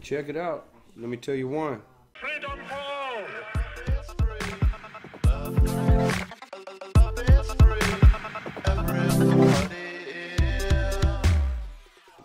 Check it out. Let me tell you one. Freedom for all.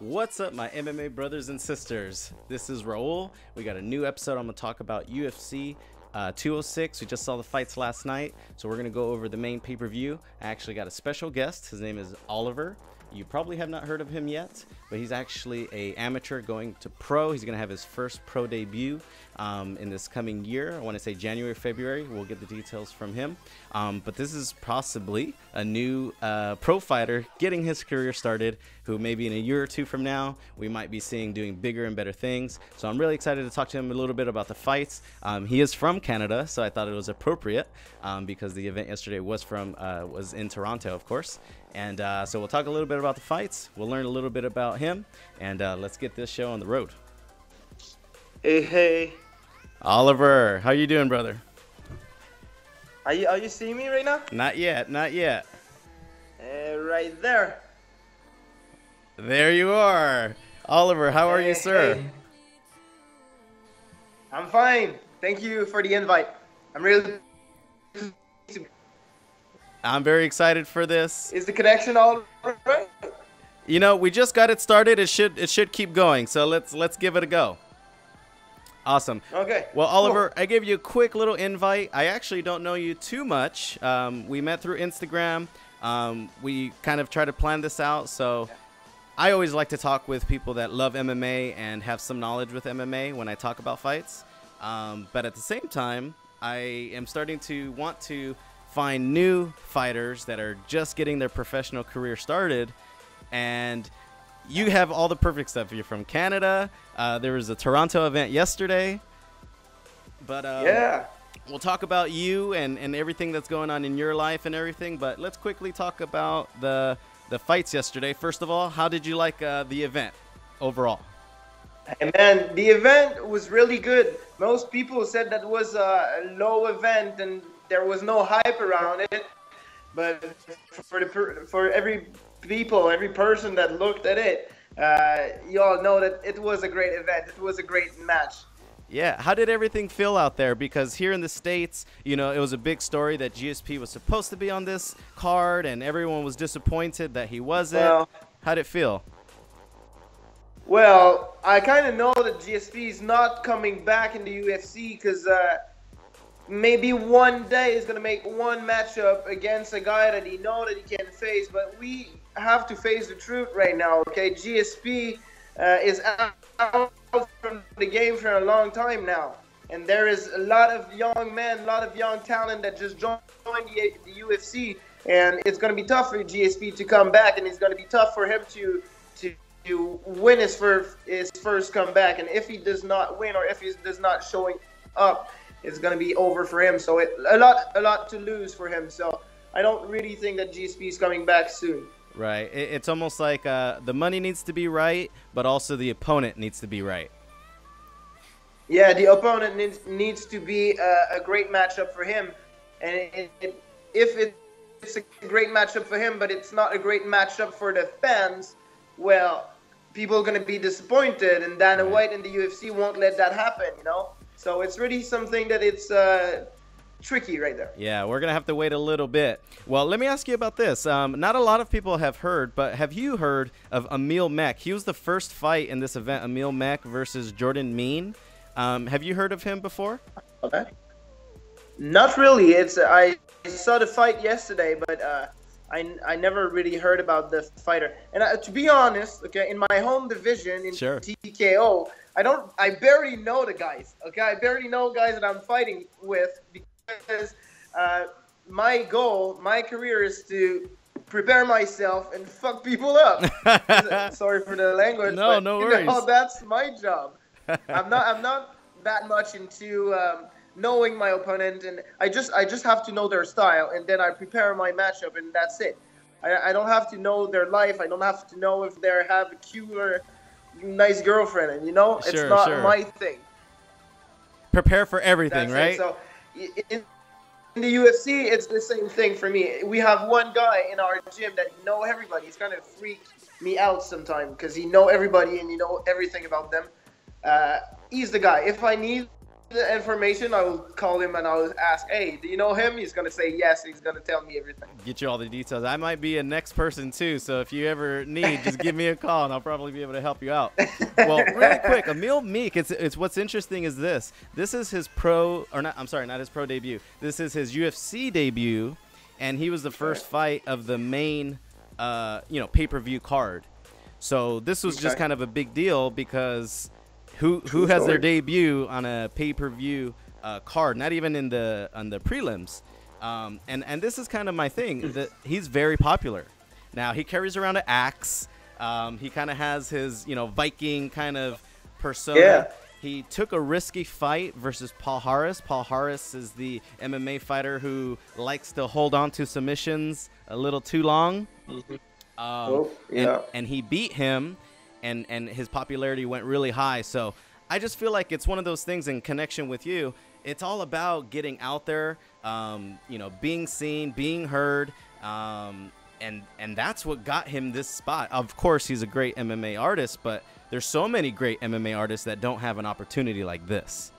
What's up, my MMA brothers and sisters? This is Raul. We got a new episode. I'm going to talk about UFC 206. We just saw the fights last night, so we're going to go over the main pay-per-view. I actually got a special guest. His name is Oliver. You probably have not heard of him yet, but he's actually an amateur going to pro. He's going to have his first pro debut in this coming year. I want to say January, February. We'll get the details from him. But this is possibly a new pro fighter getting his career started, who maybe in a year or two from now, we might be seeing doing bigger and better things. So I'm really excited to talk to him a little bit about the fights. He is from Canada, so I thought it was appropriate because the event yesterday was in Toronto, of course. And so we'll talk a little bit about the fights. We'll learn a little bit about him, and let's get this show on the road. Hey. Oliver, how you doing, brother? Are you seeing me right now? Not yet. Right there. There you are. Oliver, how are you, sir? Hey. I'm fine. Thank you for the invite. I'm very excited for this. Is the connection all right? You know, we just got it started. It should keep going. So let's give it a go. Awesome. Okay. Well, Oliver, cool. I gave you a quick little invite. I actually don't know you too much. We met through Instagram. We kind of try to plan this out. So I always like to talk with people that love MMA and have some knowledge with MMA when I talk about fights. But at the same time, I am starting to want to find new fighters that are just getting their professional career started, and you have all the perfect stuff. You're from Canada. There was a Toronto event yesterday, but yeah, we'll talk about you and everything that's going on in your life and everything. But let's quickly talk about the fights yesterday. First of all, how did you like the event overall? Hey man, the event was really good. Most people said that was a low event and there was no hype around it, but for every person that looked at it, you all know that it was a great event. It was a great match. Yeah, how did everything feel out there? Because here in the States, you know, it was a big story that GSP was supposed to be on this card, and everyone was disappointed that he wasn't. Well, how'd it feel? Well, I kind of know that GSP is not coming back in the UFC because maybe one day he's going to make one matchup against a guy that he know that he can face, but we have to face the truth right now, okay? GSP is out from the game for a long time now, and there is a lot of young men, a lot of young talent that just joined the UFC, and it's going to be tough for GSP to come back, and it's going to be tough for him to win his first comeback, and if he does not win or if he does not showing up, it's going to be over for him. So a lot to lose for him. So I don't really think that GSP is coming back soon. Right. It's almost like the money needs to be right, but also the opponent needs to be right. Yeah, the opponent needs to be a great matchup for him. And if it's a great matchup for him, but it's not a great matchup for the fans, well, people are going to be disappointed, and Dana White and the UFC won't let that happen, you know? So it's really something that it's tricky right there. Yeah, we're going to have to wait a little bit. Well, let me ask you about this. Not a lot of people have heard, but have you heard of Emil Meek? He was the first fight in this event, Emil Meek versus Jordan Mein. Have you heard of him before? Okay. Not really. I saw the fight yesterday, but I never really heard about the fighter. And to be honest, okay, in my home division in TKO, I barely know the guys. Okay, I barely know guys that I'm fighting with because my goal, my career is to prepare myself and fuck people up. Sorry for the language. No, no worries. That's my job. I'm not that much into knowing my opponent, and I just have to know their style, and then I prepare my matchup, and that's it. I don't have to know their life. I don't have to know if they have a cute or nice girlfriend, and it's not my thing. Prepare for everything, right? So in the UFC, it's the same thing for me. We have one guy in our gym that know everybody. It's kind of freak me out sometimes because he know everybody and you know everything about them. he's the guy. If I need the information, I will call him and I'll ask, hey, do you know him? He's gonna say yes. He's gonna tell me everything. Get you all the details. I might be a next person too, so if you ever need, just give me a call and I'll probably be able to help you out. Well, really quick, Emil Meek. It's what's interesting is this. This is his not his pro debut. This is his UFC debut, and he was the first fight of the main, pay-per-view card. So this was just kind of a big deal because who has their debut on a pay-per-view card, not even on the prelims, and this is kind of my thing, that he's very popular. Now he carries around an axe. He kind of has his Viking kind of persona. Yeah. He took a risky fight versus Paul Harris. Paul Harris is the MMA fighter who likes to hold on to submissions a little too long. And he beat him, and his popularity went really high. So I just feel like it's one of those things in connection with you. It's all about getting out there, being seen, being heard, and that's what got him this spot. Of course, he's a great MMA artist, but there's so many great MMA artists that don't have an opportunity like this.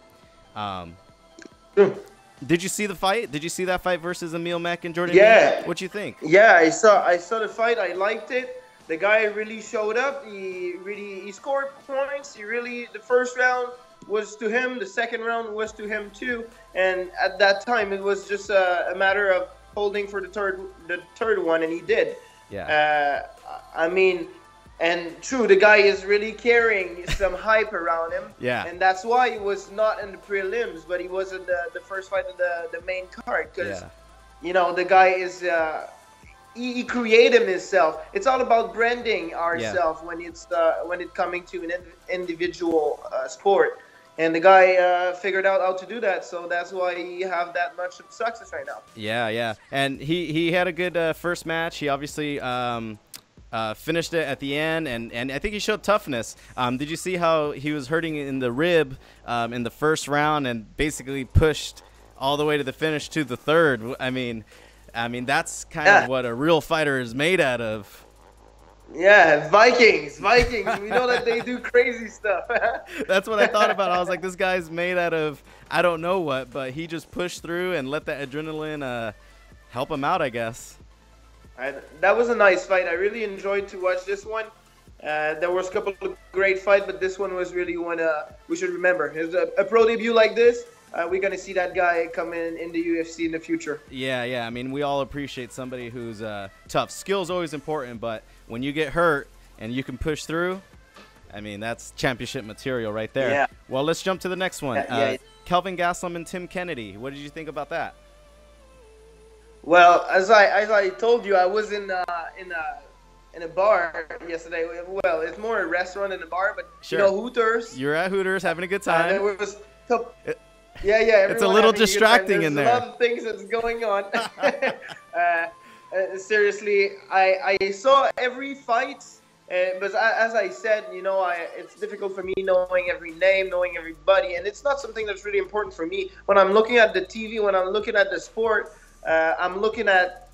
Did you see the fight? Did you see that fight versus Emil Meek and Jordan? Yeah. What'd you think? Yeah, I saw the fight. I liked it. The guy really showed up. He scored points. The first round was to him. The second round was to him too. And at that time, it was just a matter of holding for the third one, and he did. Yeah. And true, the guy is really carrying some hype around him. Yeah. And that's why he was not in the prelims, but he was in the first fight of the main card. Because, the guy is, he created himself. It's all about branding ourselves when it's coming to an individual sport. And the guy figured out how to do that. So that's why he have that much success right now. Yeah. And he had a good first match. He obviously finished it at the end, and I think he showed toughness. Did you see how he was hurting in the rib in the first round and basically pushed all the way to the finish to the third? I mean that's kind of what a real fighter is made out of. Yeah, Vikings. We know that they do crazy stuff. That's what I thought about. I was like, this guy's made out of I don't know what, but he just pushed through and let that adrenaline help him out, I guess. That was a nice fight. I really enjoyed to watch this one. There was a couple of great fights, but this one was really one we should remember. It's a pro debut like this. We're going to see that guy come in the UFC in the future. Yeah. I mean, we all appreciate somebody who's tough. Skill's always important, but when you get hurt and you can push through, I mean, that's championship material right there. Yeah. Well, let's jump to the next one. Yeah. Kelvin Gastelum and Tim Kennedy. What did you think about that? Well, as I told you, I was in a bar yesterday. Well, it's more a restaurant than a bar, but sure. Hooters. You're at Hooters having a good time. There was it's a little distracting in there. There's a lot of things that's going on. Seriously, I saw every fight, but as I said, it's difficult for me knowing every name, knowing everybody, and it's not something that's really important for me. When I'm looking at the TV, when I'm looking at the sport, I'm looking at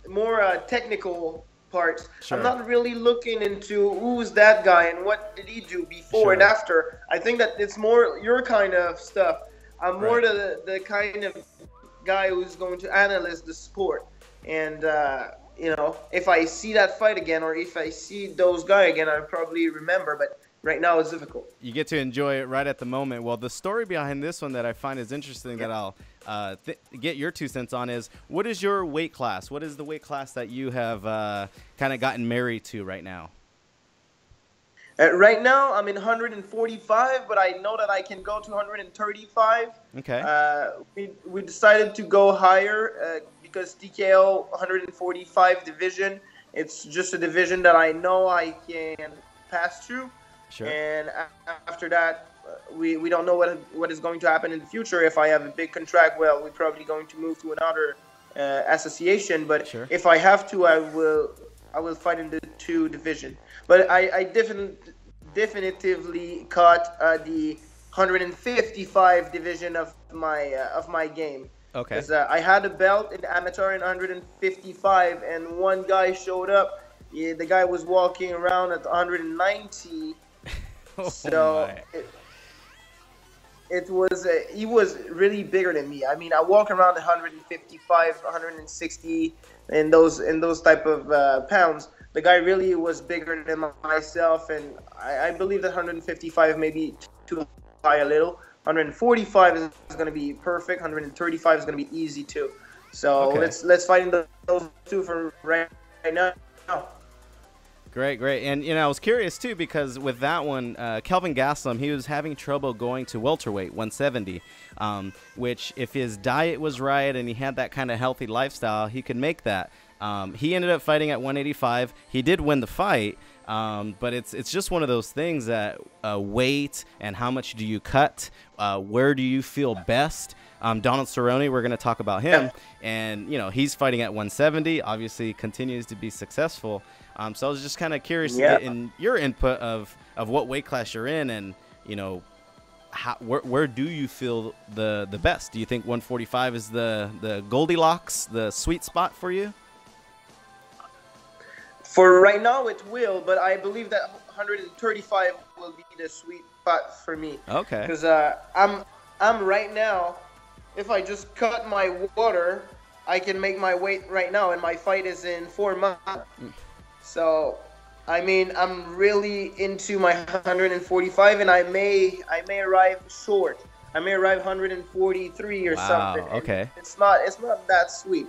more technical parts. Sure. I'm not really looking into who's that guy and what did he do before and after. I think that it's more your kind of stuff. I'm more the kind of guy who's going to analyze the sport. And, if I see that fight again or if I see those guys again, I'll probably remember. But right now it's difficult. You get to enjoy it right at the moment. Well, the story behind this one that I find is interesting that I'll get your 2 cents on is, what is your weight class? What is the weight class that you have kind of gotten married to right now? Right now, I'm in 145, but I know that I can go to 135. Okay. We decided to go higher because TKO 145 division, it's just a division that I know I can pass through. Sure. And after that, we don't know what is going to happen in the future. If I have a big contract, well, we're probably going to move to another association. But if I have to, I will fight in the 2 division. But I definitively caught the 155 division of my game. Okay. Because I had a belt in amateur in 155, and one guy showed up. The guy was walking around at 190, So it was he was really bigger than me. I mean, I walk around 155, 160 in those type of pounds. The guy really was bigger than myself, and I believe that 155 maybe too high a little. 145 is going to be perfect. 135 is going to be easy too. So let's fight in those two for right now. Great. And, I was curious, too, because with that one, Kelvin Gastelum, he was having trouble going to welterweight, 170, which if his diet was right and he had that kind of healthy lifestyle, he could make that. He ended up fighting at 185. He did win the fight, but it's just one of those things that weight and how much do you cut, where do you feel best. Donald Cerrone, we're going to talk about him, and, he's fighting at 170, obviously continues to be successful. So I was just kind of curious to get in your input of what weight class you're in, and where do you feel the best? Do you think 145 is the Goldilocks, the sweet spot for you? For right now, it will, but I believe that 135 will be the sweet spot for me. Okay. Because I'm right now. If I just cut my water, I can make my weight right now, and my fight is in 4 months. So, I mean, I'm really into my 145, and I may arrive short. I may arrive 143 or something. Okay. It's not that sweet,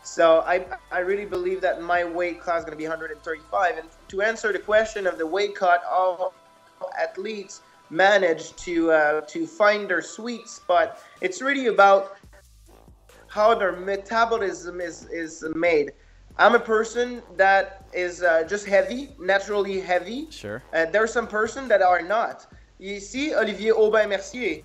So I really believe that my weight class is going to be 135. And to answer the question of the weight cut, all athletes manage to find their sweet spot. It's really about how their metabolism is made. I'm a person that is just heavy, naturally heavy. Sure. There are some person that are not. You see Olivier Mercier.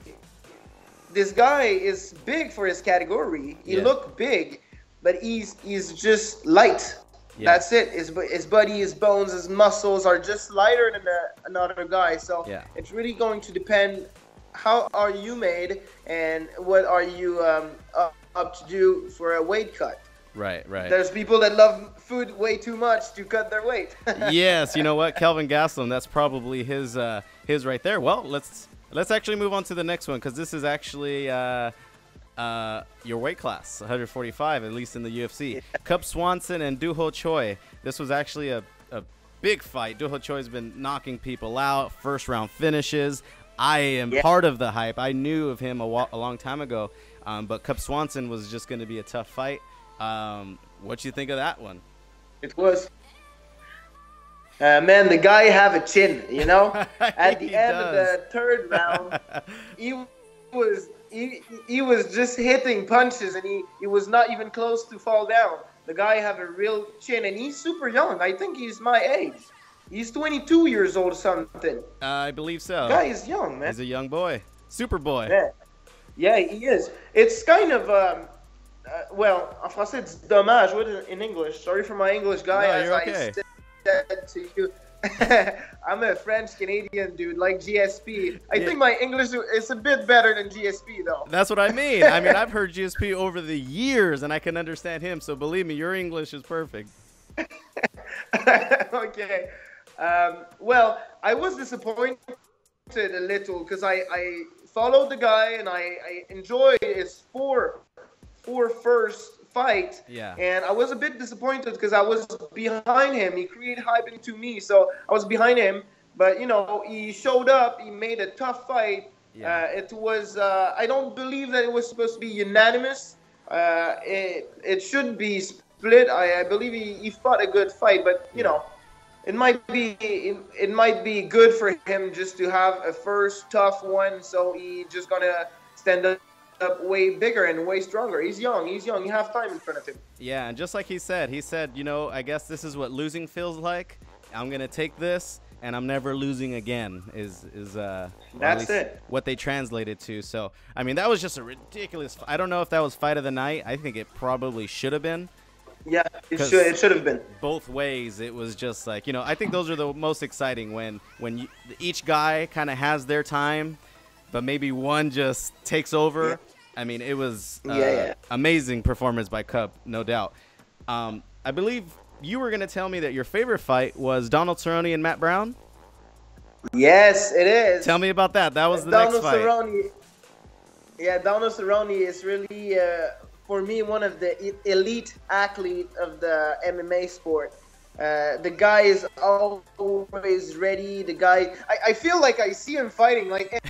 This guy is big for his category. He look big, but he's just light. Yeah. That's it. His body, his bones, his muscles are just lighter than another guy. So it's really going to depend how are you made and what are you up to do for a weight cut. Right. There's people that love food way too much to cut their weight. Yes, you know what? Kelvin Gastelum, that's probably his right there. Well, let's actually move on to the next one, because this is actually your weight class, 145, at least in the UFC. Yeah. Cub Swanson and Doo Ho Choi. This was actually a big fight. Doo Ho Choi's been knocking people out, first round finishes. I am part of the hype. I knew of him a long time ago, but Cub Swanson was just going to be a tough fight. What you think of that one? It was. Man, the guy have a chin, At the end of the third round, he was just hitting punches, and he was not even close to fall down. The guy have a real chin, and he's super young. I think he's my age. He's 22 years old or something. I believe so. The guy is young, man. He's a young boy. Super boy. Yeah, he is. It's kind of, well, en français, it's dommage. What is it in English? Sorry for my English, guy. No, you're okay. I said to you. I'm a French-Canadian dude, like GSP. I think my English is a bit better than GSP, though. That's what I mean. I've heard GSP over the years, and I can understand him. So believe me, your English is perfect. Okay. Well, I was disappointed a little because I followed the guy, and I enjoyed his four first fight. Yeah. And I was a bit disappointed because I was behind him. He created hype into me, so I was behind him. But, he showed up. He made a tough fight. Yeah. It was, I don't believe that it was supposed to be unanimous. It should be split. I believe he fought a good fight, but, it might be good for him just to have a first tough one, so he just gonna stand up way bigger and way stronger. He's young. You have time in front of him. Yeah, and just like he said, I guess this is what losing feels like. I'm gonna take this, and I'm never losing again. That's it. What they translated to. So, that was just a ridiculous. I don't know if that was fight of the night. I think it probably should have been. Yeah, it should have been. Both ways, it was just like, I think those are the most exciting when each guy kind of has their time, but maybe one just takes over. Yeah. It was amazing performance by Cub, no doubt. I believe you were going to tell me that your favorite fight was Donald Cerrone and Matt Brown? Yes, it is. Tell me about that. That was the Donald next fight. Cerrone. Yeah, Donald Cerrone is really, for me, one of the elite athlete of the MMA sport. The guy is always ready. The guy, I feel like I see him fighting like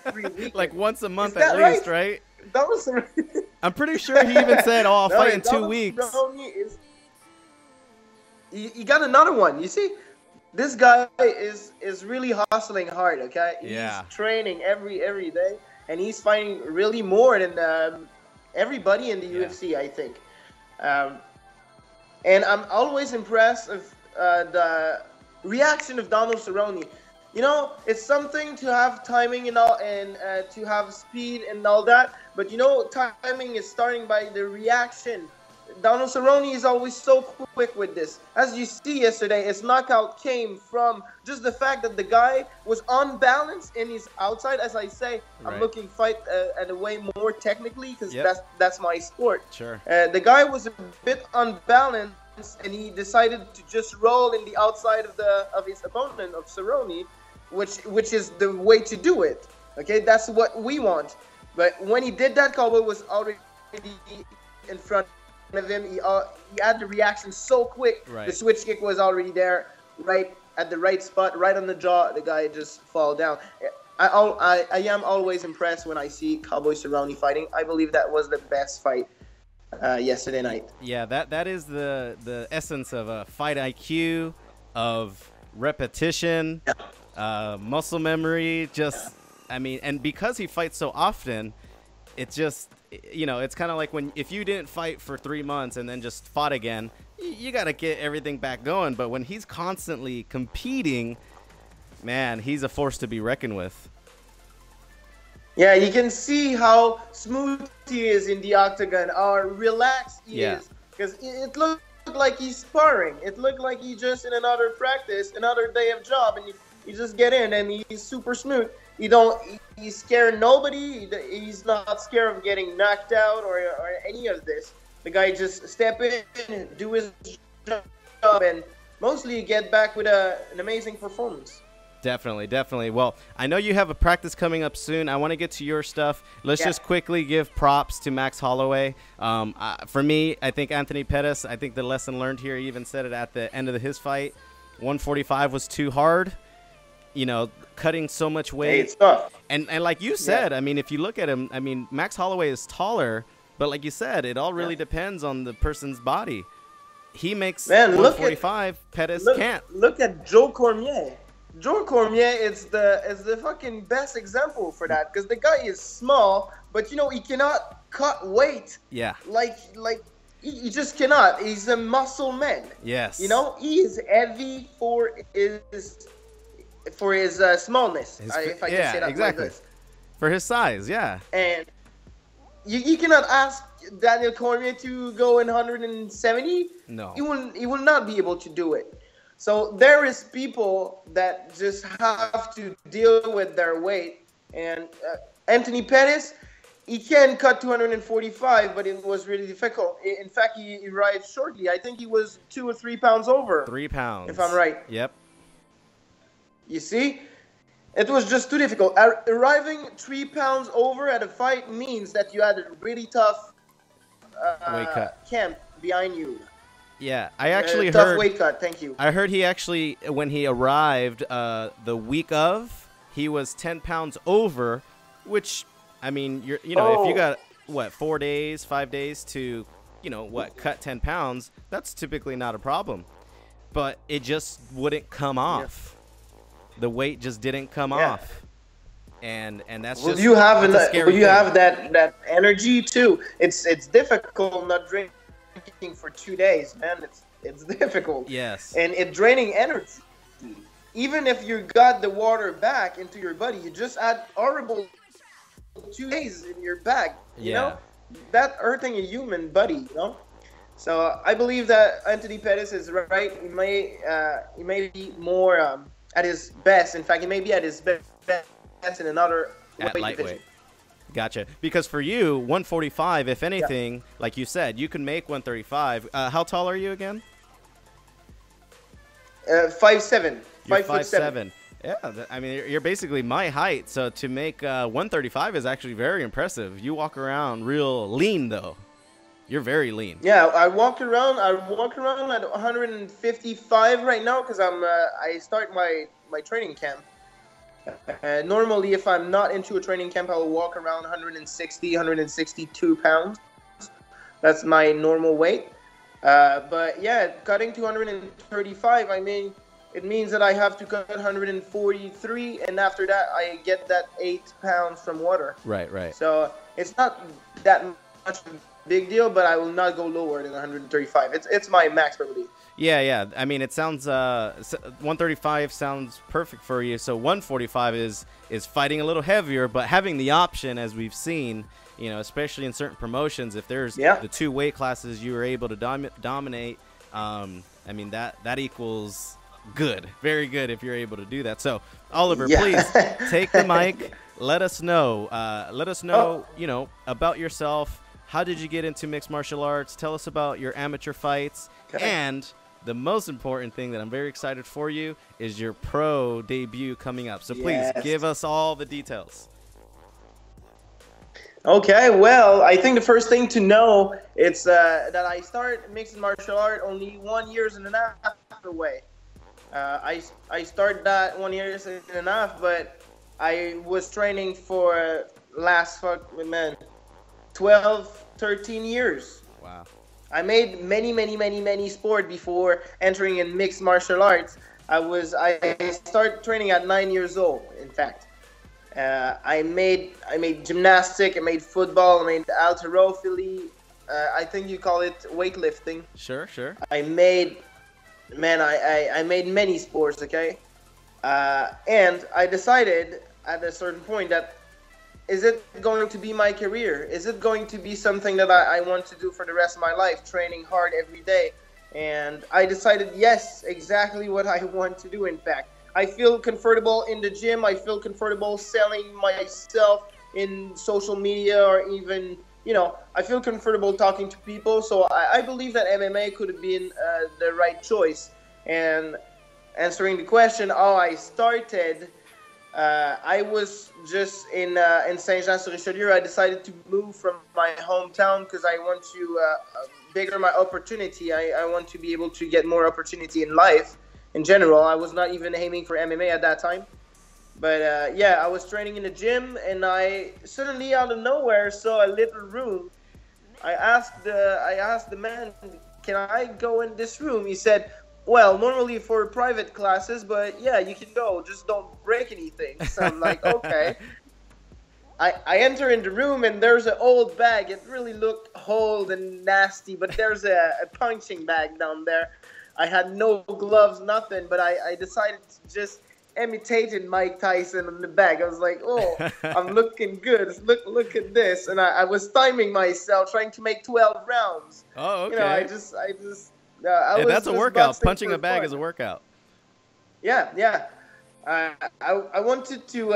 every week. Like once a month Is that at least, right? Donald Cerrone. I'm pretty sure he even said, "Oh, I'll No, fight in 2 Donald weeks." Cerrone is. You got another one. You see, this guy is really hustling hard. Okay, Yeah. He's training every day, and he's fighting really more than everybody in the UFC, I think. And I'm always impressed with the reaction of Donald Cerrone. You know, it's something to have timing and all, and to have speed and all that. But you know, timing is starting by the reaction. Donald Cerrone is always so quick with this. As you see yesterday, his knockout came from just the fact that the guy was unbalanced in his outside. As I say, I'm looking fight at a way more technically because that's my sport. Sure. The guy was a bit unbalanced, and he decided to just roll in the outside of his opponent, of Cerrone, which is the way to do it. Okay, that's what we want. But when he did that, Cowboy was already in front of him. He had the reaction so quick. Right. The switch kick was already there, right at the right spot, right on the jaw. The guy just fall down. I am always impressed when I see Cowboy Cerrone fighting. I believe that was the best fight yesterday night. Yeah, that is the essence of a fight IQ, of repetition, muscle memory. Just, I mean, and because he fights so often, it's just, you know, it's kind of like if you didn't fight for 3 months and then just fought again, you got to get everything back going. But when he's constantly competing, man, he's a force to be reckoned with. Yeah, you can see how smooth he is in the octagon, how relaxed he is. Because it looked like he's sparring. It looked like he's just in another practice, another day of job, and you just get in and he's super smooth. He's scared nobody. He's not scared of getting knocked out or any of this. The guy just step in, do his job, and mostly get back with an amazing performance. Definitely. Well, I know you have a practice coming up soon. I want to get to your stuff. Let's just quickly give props to Max Holloway. For me, I think Anthony Pettis, I think the lesson learned here, he even said it at the end of his fight, 145 was too hard. You know, cutting so much weight. Hey, it's tough. And like you said, I mean, if you look at him, I mean, Max Holloway is taller, but like you said, it all really depends on the person's body. He makes 145, Pettis can't. Look at Joe Cormier. Joe Cormier is the fucking best example for that, because the guy is small, but you know he cannot cut weight. Yeah. Like he just cannot. He's a muscle man. Yes. You know, he is heavy for his smallness. If I can say that exactly. like this. For his size, yeah. And you cannot ask Daniel Cormier to go in 170. No. He will not be able to do it. So there is people that just have to deal with their weight. And Anthony Pettis, he can cut 245, but it was really difficult. In fact, he arrived shortly. I think he was 2 or 3 pounds over. 3 pounds. If I'm right. Yep. You see? It was just too difficult. Arriving 3 pounds over at a fight means that you had a really tough weight cut camp behind you. Yeah, I actually heard tough weight cut. Thank you. I heard he actually, when he arrived the week of, he was 10 pounds over, which, I mean, if you got 4 days, 5 days to, cut 10 pounds, that's typically not a problem. But it just wouldn't come off. The weight just didn't come off. And that's just you have scary that energy too. It's difficult not drinking for 2 days, man. It's difficult. Yes. And it's draining energy. Even if you got the water back into your body, you just had horrible 2 days in your bag. You know? That hurting a human body, you know? So I believe that Anthony Pettis is right. He may be more at his best. In fact, he may be at his best in another at lightweight. Gotcha. Because for you, 145, if anything, like you said, you can make 135. How tall are you again? 5'7". You're 5'7". Yeah, I mean, you're basically my height, so to make 135 is actually very impressive. You walk around real lean, though. You're very lean. Yeah, I walk around at 155 right now because I start my training camp. Normally, if I'm not into a training camp, I'll walk around 160, 162 pounds. That's my normal weight. But yeah, cutting to 135, I mean, it means that I have to cut 143, and after that, I get that 8 pounds from water. Right, right. So it's not that much of a big deal, but I will not go lower than 135. It's my max, I believe. Yeah, yeah. I mean, it sounds 135 sounds perfect for you. So 145 is fighting a little heavier, but having the option, as we've seen, you know, especially in certain promotions, if there's the 2 weight classes you were able to dominate, I mean that equals good, very good if you're able to do that. So Oliver, please take the mic. Let us know. You know, about yourself. How did you get into mixed martial arts? Tell us about your amateur fights. And the most important thing that I'm very excited for you is your pro debut coming up. So please give us all the details. Okay, well, I think the first thing to know is that I started mixed martial art only 1.5 years away. I started that 1.5 years, but I was training for 12, 13 years. Wow. I made many sport before entering in mixed martial arts. I started training at 9 years old, in fact. I made gymnastics, I made football, I made halterophilia. I think you call it weightlifting. Sure. I made many sports, okay? And I decided at a certain point that, is it going to be my career? Is it going to be something that I want to do for the rest of my life, training hard every day? And I decided, yes, exactly what I want to do, in fact. I feel comfortable in the gym. I feel comfortable selling myself in social media, or even, you know, I feel comfortable talking to people. So I believe that MMA could have been the right choice. And answering the question, how I started, I was just in Saint-Jean-sur-Richelieu. I decided to move from my hometown because I want to bigger my opportunity. I want to be able to get more opportunity in life in general. I was not even aiming for MMA at that time. But yeah, I was training in the gym, and I suddenly out of nowhere saw a little room. I asked the man, can I go in this room? He said, well, normally for private classes, but yeah, you can go. Just don't break anything. So I'm like, okay. I enter in the room, and there's an old bag. It really looked old and nasty, but there's a punching bag down there. I had no gloves, nothing, but I decided to just imitate Mike Tyson in the bag. I was like, oh, I'm looking good. Look at this. And I was timing myself, trying to make 12 rounds. Oh, okay. You know, I that's a workout. Punching a bag is a workout. Yeah. I wanted to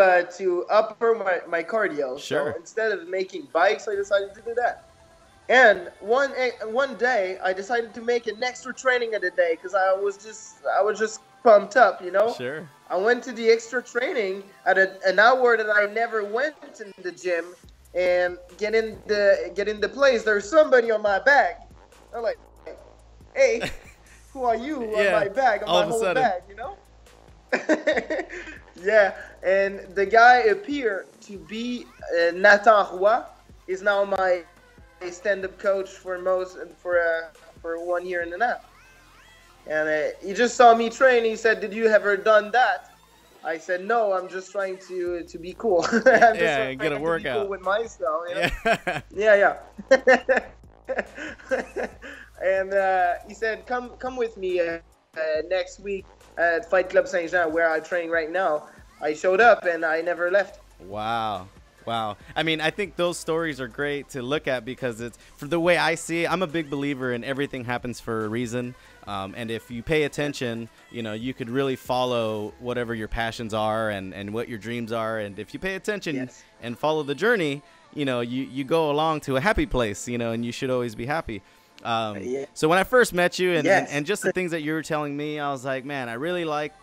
upper my cardio. Sure. So instead of making bikes, I decided to do that. And one day, I decided to make an extra training of the day because I was just pumped up, you know. Sure. I went to the extra training at an hour that I never went in the gym, and get in the place. There's somebody on my back. I'm like, hey, who are you on my back, on my whole back, you know? Yeah, and the guy appeared to be Nathan Roy. Is now my stand-up coach for 1.5 years. And he just saw me train. He said, "Did you ever done that?" I said, "No, I'm just trying to be cool. I'm just get a workout. be cool with myself." You know? Yeah. And he said, "Come with me next week at Fight Club Saint-Jean, where I'm training right now." I showed up, and I never left. Wow. I mean, I think those stories are great to look at because it's, for the way I see it, I'm a big believer in everything happens for a reason. And if you pay attention, you know, you could really follow whatever your passions are and what your dreams are. And if you pay attention and follow the journey, you know, you go along to a happy place, you know, and you should always be happy. So when I first met you and just the things that you were telling me, I was like, man, I really like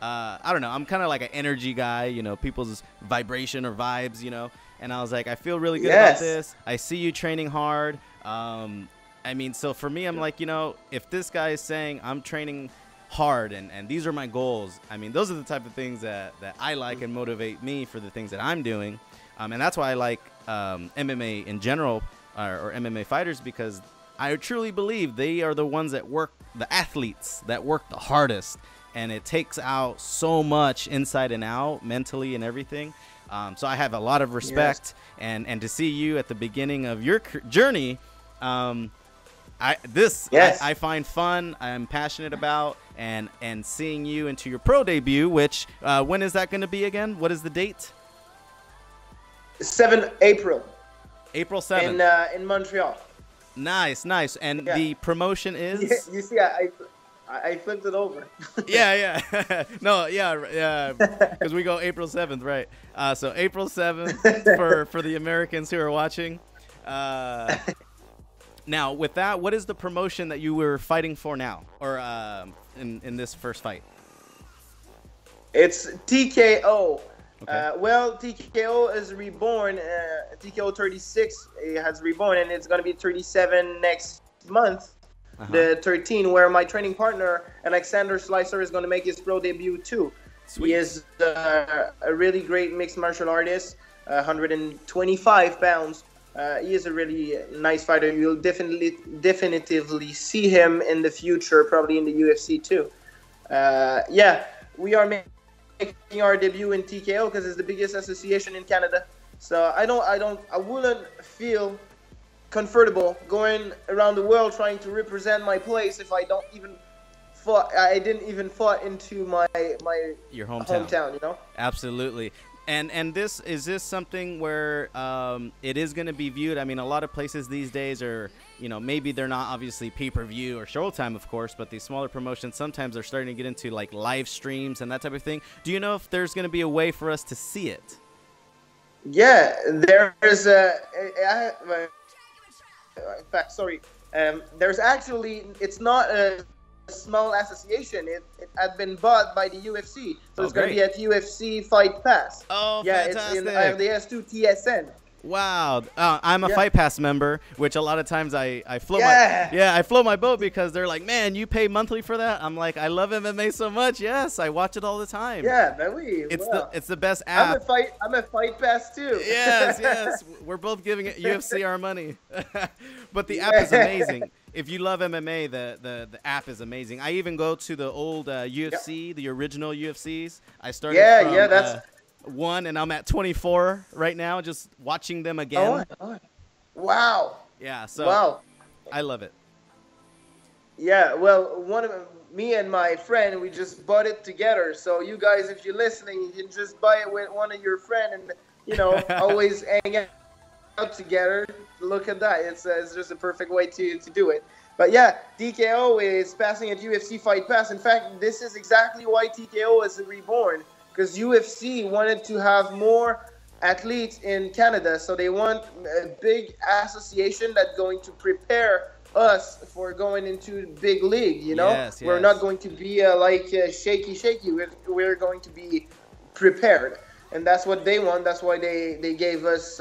I don't know, I'm kind of like an energy guy, you know, people's vibration or vibes, you know. And I was like, I feel really good about this. I see you training hard. I mean, so for me, I'm like, you know, if this guy is saying I'm training hard and these are my goals, I mean, those are the type of things that I like and motivate me for the things that I'm doing. And that's why I like MMA in general, or MMA fighters, because I truly believe they are the ones that work, the athletes that work the hardest, and it takes out so much inside and out, mentally and everything. So I have a lot of respect, and to see you at the beginning of your journey, I find fun, I'm passionate about, and seeing you into your pro debut, which when is that going to be again? What is the date? 7 April. April 7th. In Montreal. Nice. And the promotion is? You see, I flipped it over. Yeah. No, yeah, because we go April 7th, right? So April 7th for the Americans who are watching. Now, with that, what is the promotion that you were fighting for now, or in this first fight? It's TKO. Okay. Well, TKO is reborn. TKO 36 has reborn, and it's going to be 37 next month, the 13, where my training partner, Alexander Slicer, is going to make his pro debut too. Sweet. He is a really great mixed martial artist, 125 pounds. He is a really nice fighter. You'll definitively see him in the future, probably in the UFC too. We are making our debut in TKO because it's the biggest association in Canada. So I wouldn't feel comfortable going around the world trying to represent my place if I didn't even fight into your hometown, you know? Absolutely. And is this something where it is going to be viewed? I mean, a lot of places these days are, you know, maybe they're not obviously pay-per-view or Showtime, of course, but these smaller promotions, sometimes they're starting to get into like live streams and that type of thing. Do you know if there's going to be a way for us to see it? Yeah, there's in fact, sorry. There's actually, it's not a small association. It had been bought by the UFC, so it's going to be at UFC Fight Pass. Oh, yeah, fantastic. It's in the S2 TSN. Wow, I'm a Fight Pass member, which a lot of times I float I float my boat because they're like, man, you pay monthly for that. I'm like, I love MMA so much. Yes, I watch it all the time. Yeah, man, it's the best app. I'm a Fight Pass too. Yes, we're both giving it UFC our money. But the app is amazing. If you love MMA, the app is amazing. I even go to the old UFC, the original UFCs. I started from, that's 1, and I'm at 24 right now, just watching them again. Oh, wow. Yeah, so I love it. Yeah, well, me and my friend, we just bought it together. So you guys, if you're listening, you can just buy it with one of your friends and, you know, always hang out together. Look at that. It's just a perfect way to do it. But yeah, TKO is passing at UFC Fight Pass. In fact, this is exactly why TKO is reborn. Because UFC wanted to have more athletes in Canada, so they want a big association that's going to prepare us for going into big league. You know, we're not going to be shaky. We're going to be prepared, and that's what they want. That's why they gave us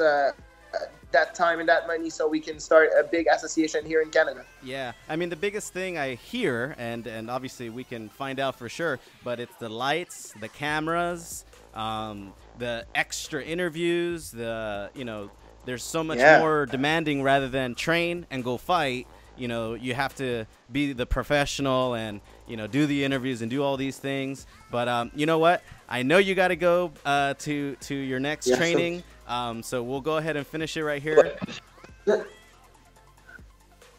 that time and that money so we can start a big association here in Canada. Yeah, I mean, the biggest thing I hear, and obviously we can find out for sure, but it's the lights, the cameras, the extra interviews, there's so much more demanding rather than train and go fight. You know, you have to be the professional and, you know, do the interviews and do all these things. But you know what? I know you got to go to your next training. So we'll go ahead and finish it right here.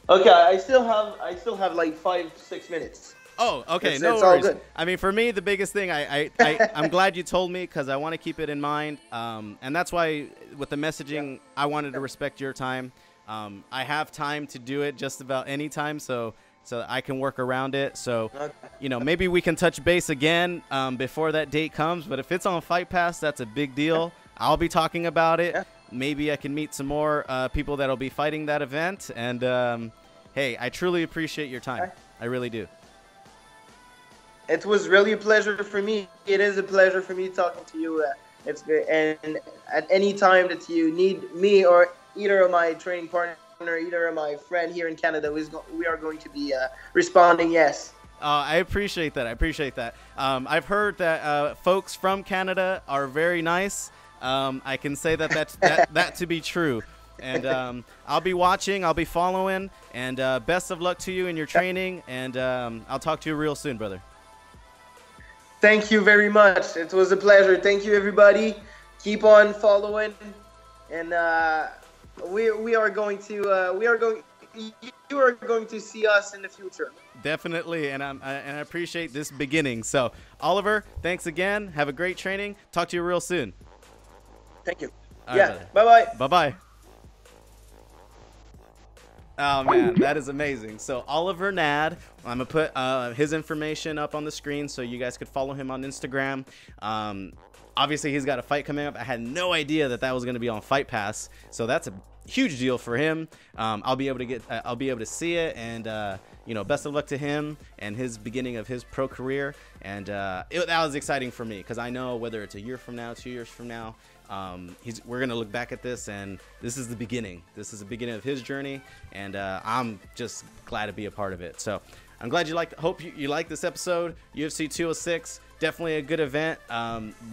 Okay, I still have like 5-6 minutes. Oh, okay, it's no worries. All good. I mean, for me, the biggest thing, I'm glad you told me because I want to keep it in mind. And that's why with the messaging, I wanted to respect your time. I have time to do it just about any time, so I can work around it. So, you know, maybe we can touch base again before that date comes. But if it's on Fight Pass, that's a big deal. I'll be talking about it. Yeah. Maybe I can meet some more people that'll be fighting that event. And, hey, I truly appreciate your time. I really do. It was really a pleasure for me. It is a pleasure for me talking to you. It's good. And at any time that you need me or either of my training partner, either of my friend here in Canada, we are going to be responding yes. I appreciate that. I appreciate that. I've heard that folks from Canada are very nice. I can say that to be true. And I'll be watching. I'll be following. And best of luck to you in your training. And I'll talk to you real soon, brother. Thank you very much. It was a pleasure. Thank you, everybody. Keep on following, and we are going to you are going to see us in the future. Definitely, and I appreciate this beginning. So, Oliver, thanks again. Have a great training. Talk to you real soon. Thank you. All yeah. Right, bye bye. Bye bye. Oh, man, that is amazing. So Oliver Nadaud, I'm going to put his information up on the screen so you guys could follow him on Instagram. Obviously, he's got a fight coming up. I had no idea that was going to be on Fight Pass, so that's a huge deal for him. I'll be able to see it, and best of luck to him and his beginning of his pro career. And that was exciting for me because I know whether it's a year from now, 2 years from now, we're gonna look back at this, and this is the beginning. This is the beginning of his journey, and I'm just glad to be a part of it. So I'm glad you liked. Hope you liked this episode. UFC 206, definitely a good event.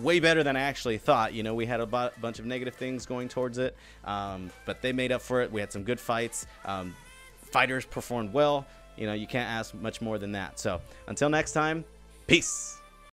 Way better than I actually thought. We had a bunch of negative things going towards it, but they made up for it. We had some good fights. Fighters performed well. You can't ask much more than that. So until next time, peace.